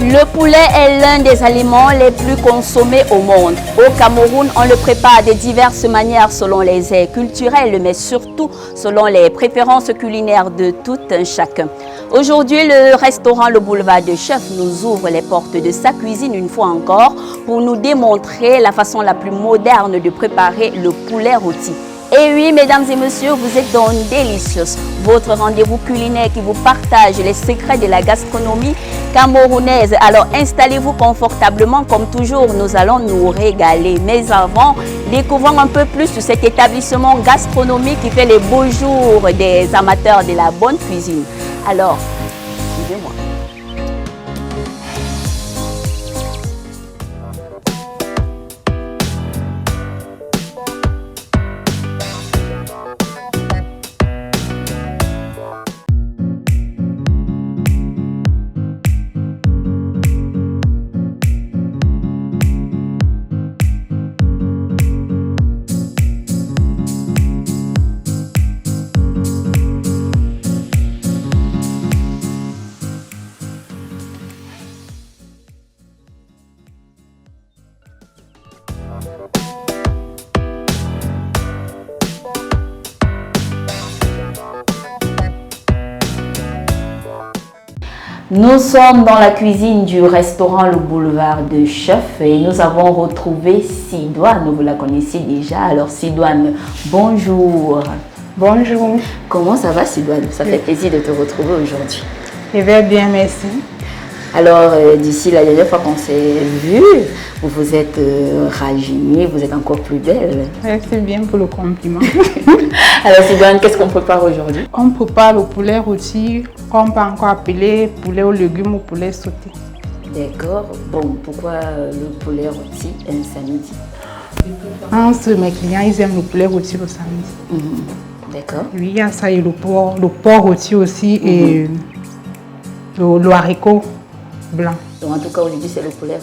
Le poulet est l'un des aliments les plus consommés au monde. Au Cameroun, on le prépare de diverses manières selon les aires culturelles, mais surtout selon les préférences culinaires de tout un chacun. Aujourd'hui, le restaurant Le Boulevard de Chef nous ouvre les portes de sa cuisine une fois encore pour nous démontrer la façon la plus moderne de préparer le poulet rôti. Et oui, mesdames et messieurs, vous êtes dans Delicious, votre rendez-vous culinaire qui vous partage les secrets de la gastronomie camerounaise. Alors installez-vous confortablement, comme toujours, nous allons nous régaler. Mais avant, découvrons un peu plus sur cet établissement gastronomique qui fait les beaux jours des amateurs de la bonne cuisine. Alors, suivez-moi. Nous sommes dans la cuisine du restaurant Le Boulevard de Chef et nous avons retrouvé Sidoine. Vous la connaissez déjà. Alors Sidoine, bonjour. Bonjour. Comment ça va Sidoine? Ça fait plaisir de te retrouver aujourd'hui. Je vais bien, merci. Alors d'ici la dernière fois qu'on s'est vu, vous vous êtes rajeunie, vous êtes encore plus belle. C'est bien pour le compliment. Alors Sidoine, qu'est-ce qu'on prépare aujourd'hui? On prépare le poulet rôti, qu'on peut encore appeler poulet aux légumes ou poulet sauté. D'accord. Bon, pourquoi le poulet rôti un samedi? Mes clients, ils aiment le poulet rôti le samedi. D'accord. Oui, il y a ça et le porc rôti aussi et le haricot blanc. Donc en tout cas aujourd'hui c'est le poulet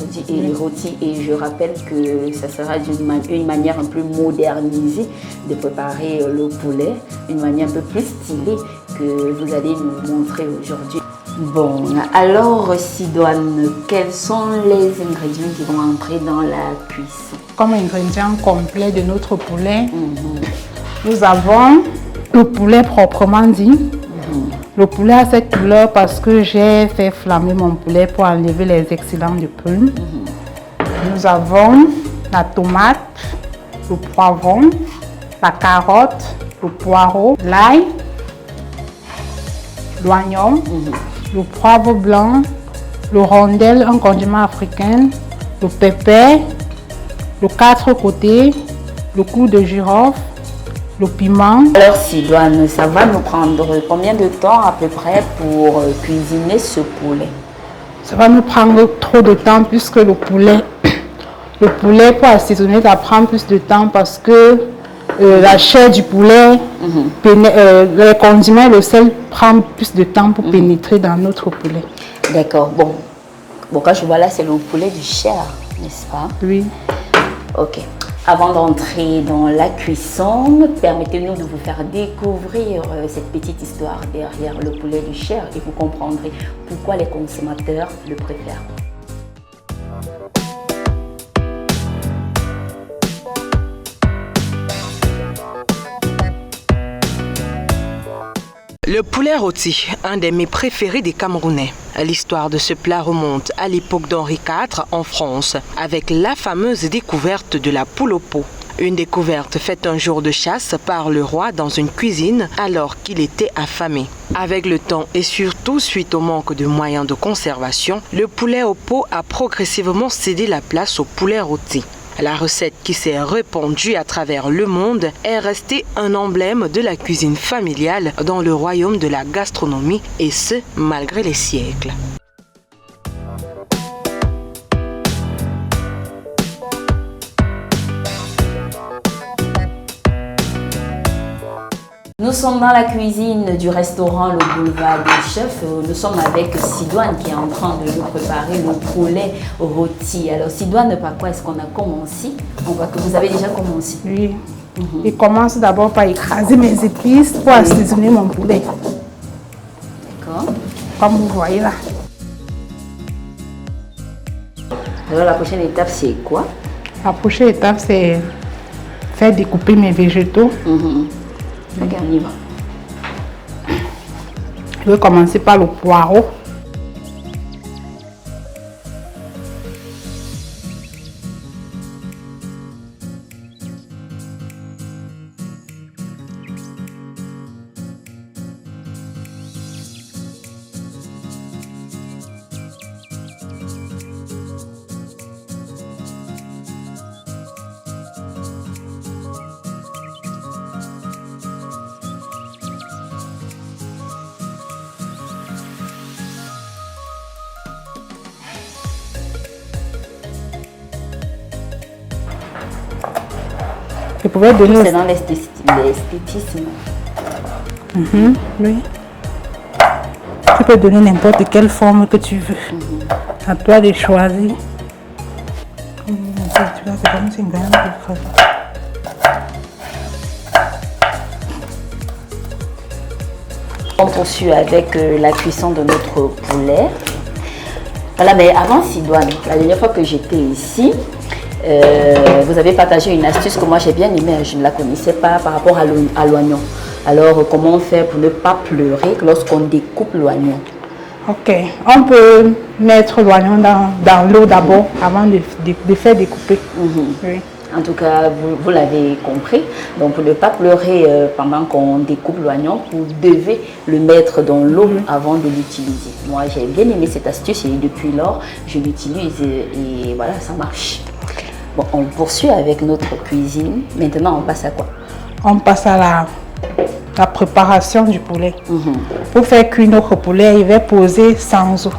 rôti et je rappelle que ça sera une manière un peu modernisée de préparer le poulet, une manière un peu plus stylée que vous allez nous montrer aujourd'hui. Bon, alors Sidoine, quels sont les ingrédients qui vont entrer dans la cuisson? Comme ingrédient complet de notre poulet, nous avons le poulet proprement dit. Le poulet a cette couleur parce que j'ai fait flammer mon poulet pour enlever les excédents de prune. Nous avons la tomate, le poivron, la carotte, le poireau, l'ail, l'oignon, le poivre blanc, le rondelle, un condiment africain, le pépé, le 4 côtés, le clou de girofle, le piment. Alors Sidoine, ça va nous prendre combien de temps à peu près pour cuisiner ce poulet? Ça va nous prendre trop de temps puisque le poulet pour assaisonner, ça prend plus de temps parce que la chair du poulet, les condiments et le sel prennent plus de temps pour pénétrer dans notre poulet. D'accord. Bon, quand je vois là, c'est le poulet du chair, n'est-ce pas? Oui. Ok. Avant d'entrer dans la cuisson, permettez-nous de vous faire découvrir cette petite histoire derrière le poulet du chair et vous comprendrez pourquoi les consommateurs le préfèrent. Le poulet rôti, un des mets préférés des Camerounais. L'histoire de ce plat remonte à l'époque d'Henri IV en France, avec la fameuse découverte de la poule au pot. Une découverte faite un jour de chasse par le roi dans une cuisine alors qu'il était affamé. Avec le temps et surtout suite au manque de moyens de conservation, le poulet au pot a progressivement cédé la place au poulet rôti. La recette qui s'est répandue à travers le monde est restée un emblème de la cuisine familiale dans le royaume de la gastronomie et ce, malgré les siècles. Nous sommes dans la cuisine du restaurant Le Boulevard des Chefs. Nous sommes avec Sidoine qui est en train de nous préparer le poulet rôti. Alors Sidoine, par quoi est-ce qu'on a commencé? On voit que vous avez déjà commencé. Oui. Je commence d'abord par écraser mes épices pour assaisonner mon poulet. D'accord. Comme vous voyez là. Alors la prochaine étape, c'est quoi? La prochaine étape, c'est faire découper mes végétaux. Ok, on y va. Je vais commencer par le poireau. Je pouvais donner C'est dans l'esthétisme. Oui. Tu peux donner n'importe quelle forme que tu veux. À toi de choisir. On poursuit avec la cuisson de notre poulet. Voilà, mais avant Sidoine, la dernière fois que j'étais ici, vous avez partagé une astuce que moi j'ai bien aimée, je ne la connaissais pas par rapport à l'oignon. Alors, comment faire pour ne pas pleurer lorsqu'on découpe l'oignon? Ok, on peut mettre l'oignon dans l'eau d'abord avant de faire découper. Oui. En tout cas, vous l'avez compris. Donc, pour ne pas pleurer pendant qu'on découpe l'oignon, vous devez le mettre dans l'eau avant de l'utiliser. Moi, j'ai bien aimé cette astuce et depuis lors, je l'utilise et voilà, ça marche. Bon, on poursuit avec notre cuisine. Maintenant, on passe à quoi? On passe à la préparation du poulet. Pour faire cuire notre poulet, il va poser sans eau.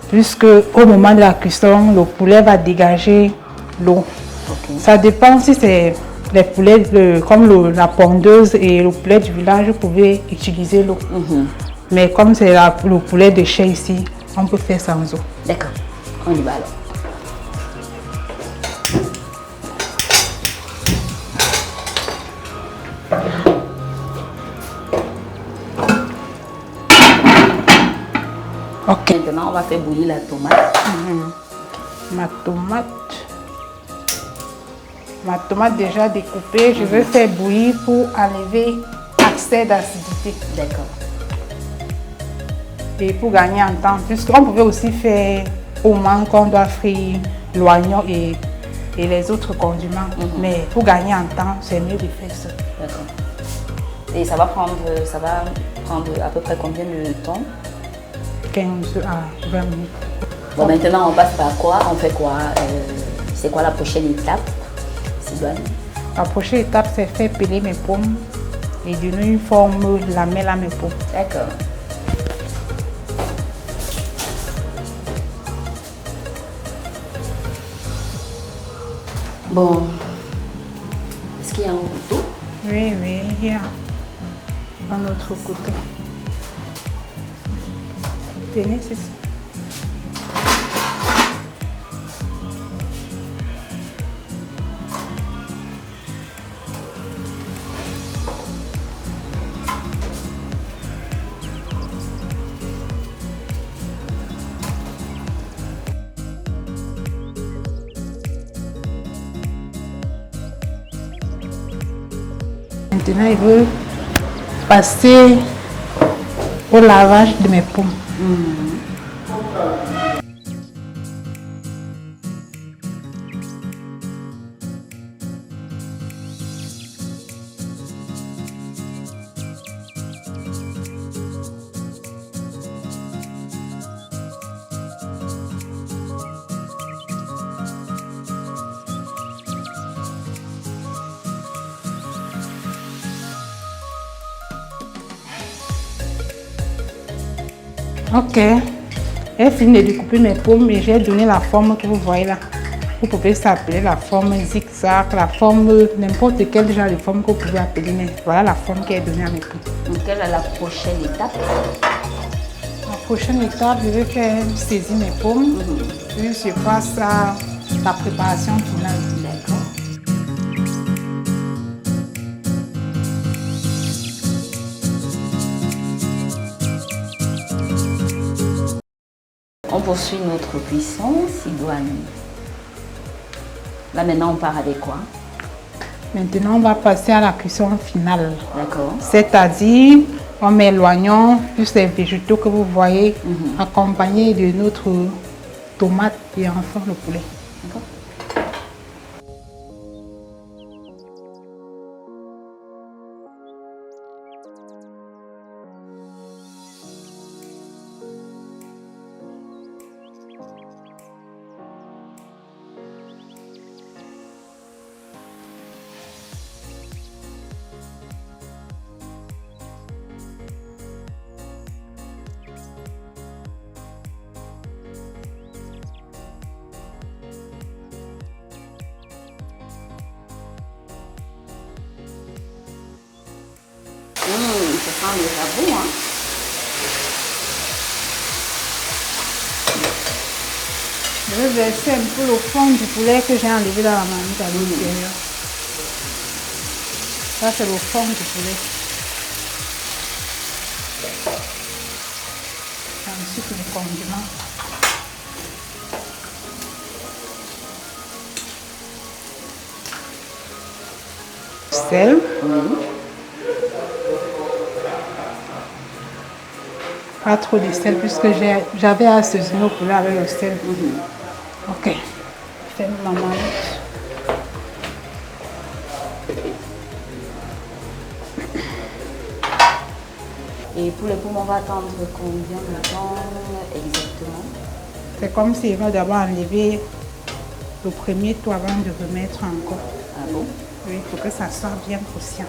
Puisque au moment de la cuisson, le poulet va dégager l'eau. Ça dépend si c'est les poulets comme la pondeuse et le poulet du village, vous pouvez utiliser l'eau. Mais comme c'est le poulet de chez ici, on peut faire sans eau. D'accord, on y va alors. Ok. Maintenant, on va faire bouillir la tomate. Ma tomate déjà découpée, je vais faire bouillir pour enlever l'excès d'acidité. D'accord. Et pour gagner en temps, puisqu'on pouvait aussi faire au moment qu'on doit frire l'oignon et les autres condiments. Mais pour gagner en temps, c'est mieux de faire ça. D'accord. Et ça va prendre à peu près combien de temps? 15 à 20 minutes. Bon, maintenant, on passe par quoi? On fait quoi? C'est quoi la prochaine étape, Sidoine? La prochaine étape, c'est faire peler mes pommes et donner une forme lamelle à mes pommes. D'accord. Bon, est-ce qu'il y a un couteau? Oui, il y a un autre côté. Tenez, c'est ça. Maintenant, il veut passer au lavage de mes pommes. Ok, j'ai fini de découper mes pommes et j'ai donné la forme que vous voyez là. Vous pouvez s'appeler la forme zigzag, la forme, n'importe quel genre de forme que vous pouvez appeler, mais voilà la forme qui est donnée à mes pommes. Donc, quelle est la prochaine étape? La prochaine étape, je vais faire saisir mes pommes, puis je passe à la préparation finale. D'accord. On poursuit notre cuisson, Sidoine. Là maintenant, on part avec quoi? Maintenant, on va passer à la cuisson finale. D'accord. C'est-à-dire, on met l'oignon, plus les végétaux que vous voyez, accompagnés de notre tomate et enfin le poulet. D'accord. Ça sent déjà bon, hein? Je vais verser un peu le fond du poulet que j'ai enlevé dans la marmite à l'intérieur. Ça, c'est le fond du poulet. Ensuite, les condiments. Sel. Pas trop de sel puisque j'avais assaisonné au poulet avec le sel. Ok. Je fais ma marmite. Et pour les poumons, on va attendre combien de temps exactement? C'est comme s'il va d'abord enlever le premier toit avant de remettre encore. Ah bon? Oui, il faut que ça soit bien croustillant.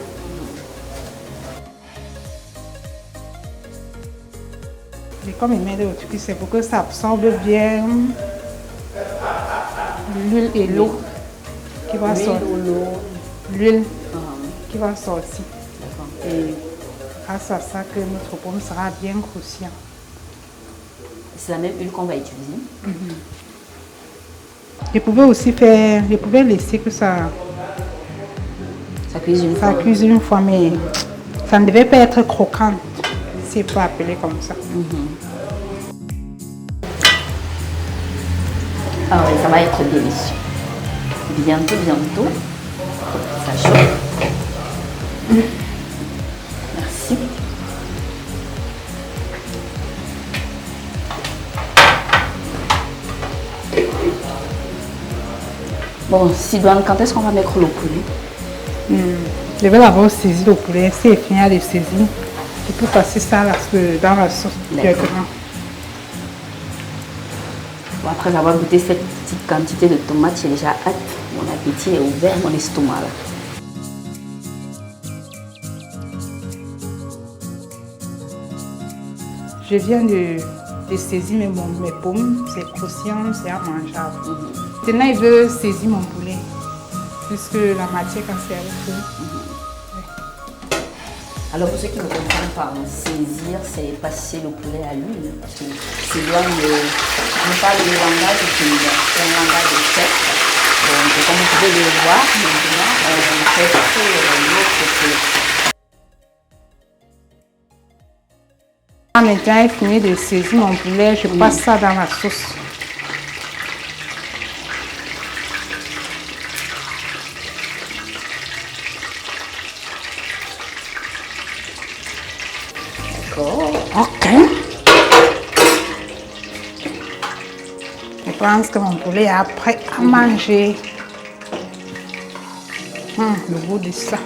Et comme il met de l'autre cuisse, c'est pour que ça absorbe bien l'huile et l'eau qui va sortir. L'huile qui va sortir. Et grâce à ça que notre pomme sera bien croustillant. C'est la même huile qu'on va utiliser. Je pouvais aussi faire, je pouvais laisser que ça cuise une fois. Ça cuise une fois, mais ça ne devait pas être croquant. C'est pas appelé comme ça. Ah oui, ça va être délicieux. Bientôt, bientôt. Ça chauffe. Merci. Bon, Sidoine, quand est-ce qu'on va mettre le poulet? Je vais d'abord saisir le poulet. Si il finit de saisir, je peux passer ça dans la sauce directement. Bon, après avoir goûté cette petite quantité de tomates, j'ai déjà hâte. Mon appétit est ouvert, mon estomac là. Je viens de saisir mes pommes. C'est croustillant, c'est à mangeable. Maintenant, il veut saisir mon poulet. Puisque la matière, quand c'est avec eux. Alors pour ceux qui ne comprennent pas, saisir, c'est passer le poulet à l'huile. Parce que Sidoine ne parle le langage féminin, c'est un langage de chef. Donc comme vous pouvez le voir maintenant, on fait sur l'autre poulet. Maintenant, il finit de saisir mon poulet, je passe ça dans la sauce. Ok. Je pense que mon poulet est prêt à manger. Le goût de ça.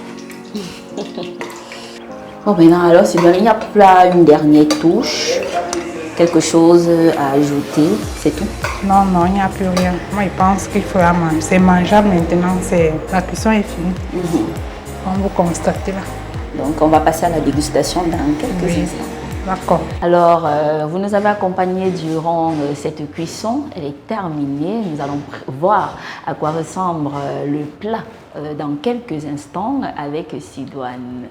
Bon, maintenant, alors, c'est bien, il n'y a pas une dernière touche, quelque chose à ajouter, c'est tout? Non, non, il n'y a plus rien. Moi, je pense qu'il faut la manger. C'est mangeable maintenant, la cuisson est finie. Comme vous constatez là. Donc, on va passer à la dégustation dans quelques instants. D'accord. Alors, vous nous avez accompagnés durant cette cuisson. Elle est terminée. Nous allons voir à quoi ressemble le plat dans quelques instants avec Sidoine.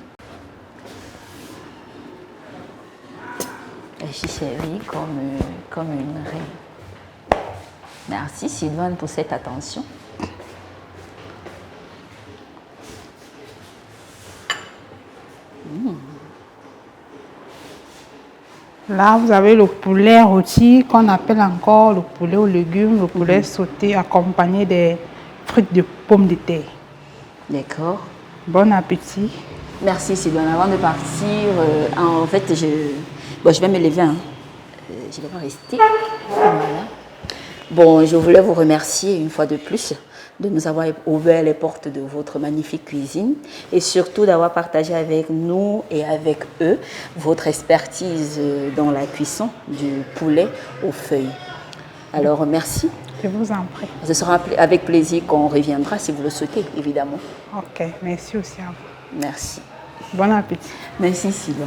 Elle est servie comme une reine. Merci Sidoine pour cette attention. Là, vous avez le poulet rôti qu'on appelle encore le poulet aux légumes, le poulet sauté accompagné des frites de pommes de terre. D'accord. Bon appétit. Merci Sylvain. Avant de partir, en fait, je vais me lever. Hein. Je ne vais pas rester. Voilà. Bon, je voulais vous remercier une fois de plus de nous avoir ouvert les portes de votre magnifique cuisine et surtout d'avoir partagé avec nous et avec eux votre expertise dans la cuisson du poulet aux feuilles. Alors, merci. Je vous en prie. Ce sera avec plaisir qu'on reviendra si vous le souhaitez, évidemment. Ok, merci aussi à vous. Merci. Bon appétit. Merci Sylvain.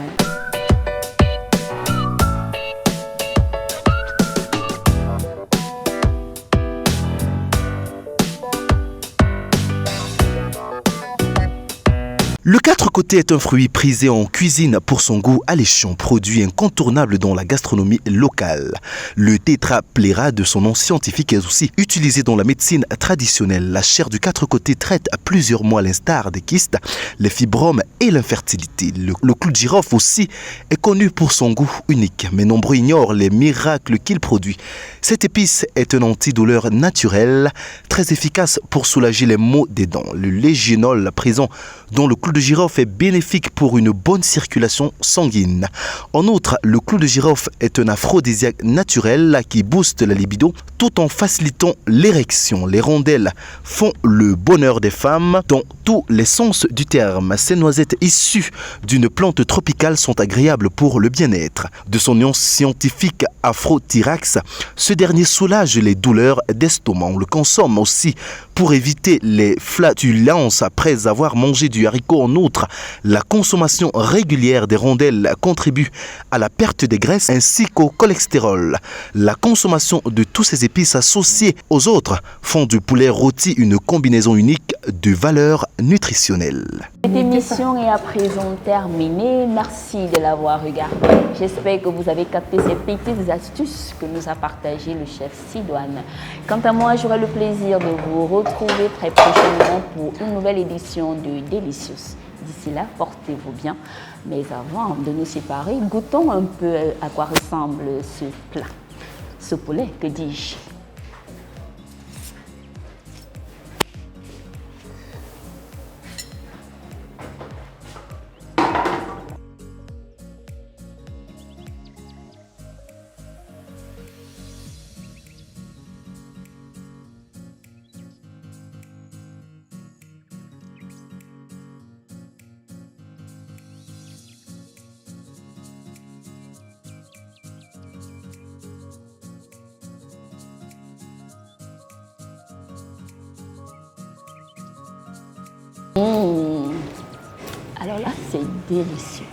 Le quatre côtés est un fruit prisé en cuisine pour son goût alléchant, produit incontournable dans la gastronomie locale. Le tétrapléra, de son nom scientifique, est aussi utilisé dans la médecine traditionnelle. La chair du quatre côtés traite à plusieurs mois l'instar des kystes, les fibromes et l'infertilité. Le clou de girofle aussi est connu pour son goût unique, mais nombreux ignorent les miracles qu'il produit. Cette épice est un antidouleur naturel, très efficace pour soulager les maux des dents. Le légionol présent dans le clou de girofle est bénéfique pour une bonne circulation sanguine. En outre, le clou de girofle est un aphrodisiaque naturel qui booste la libido tout en facilitant l'érection. Les rondelles font le bonheur des femmes dans tous les sens du terme. Ces noisettes issues d'une plante tropicale sont agréables pour le bien-être. De son nom scientifique Aphrodirax, ce dernier soulage les douleurs d'estomac. On le consomme aussi pour éviter les flatulences après avoir mangé du haricot. En outre, la consommation régulière des rondelles contribue à la perte des graisses ainsi qu'au cholestérol. La consommation de tous ces épices associées aux autres font du poulet rôti une combinaison unique de valeurs nutritionnelles. Cette émission est à présent terminée. Merci de l'avoir regardée. J'espère que vous avez capté ces petites astuces que nous a partagées le chef Sidoine. Quant à moi, j'aurai le plaisir de vous retrouver très prochainement pour une nouvelle édition de Delicious. D'ici là, portez-vous bien. Mais avant de nous séparer, goûtons un peu à quoi ressemble ce plat. Ce poulet, que dis-je? Alors là, c'est délicieux.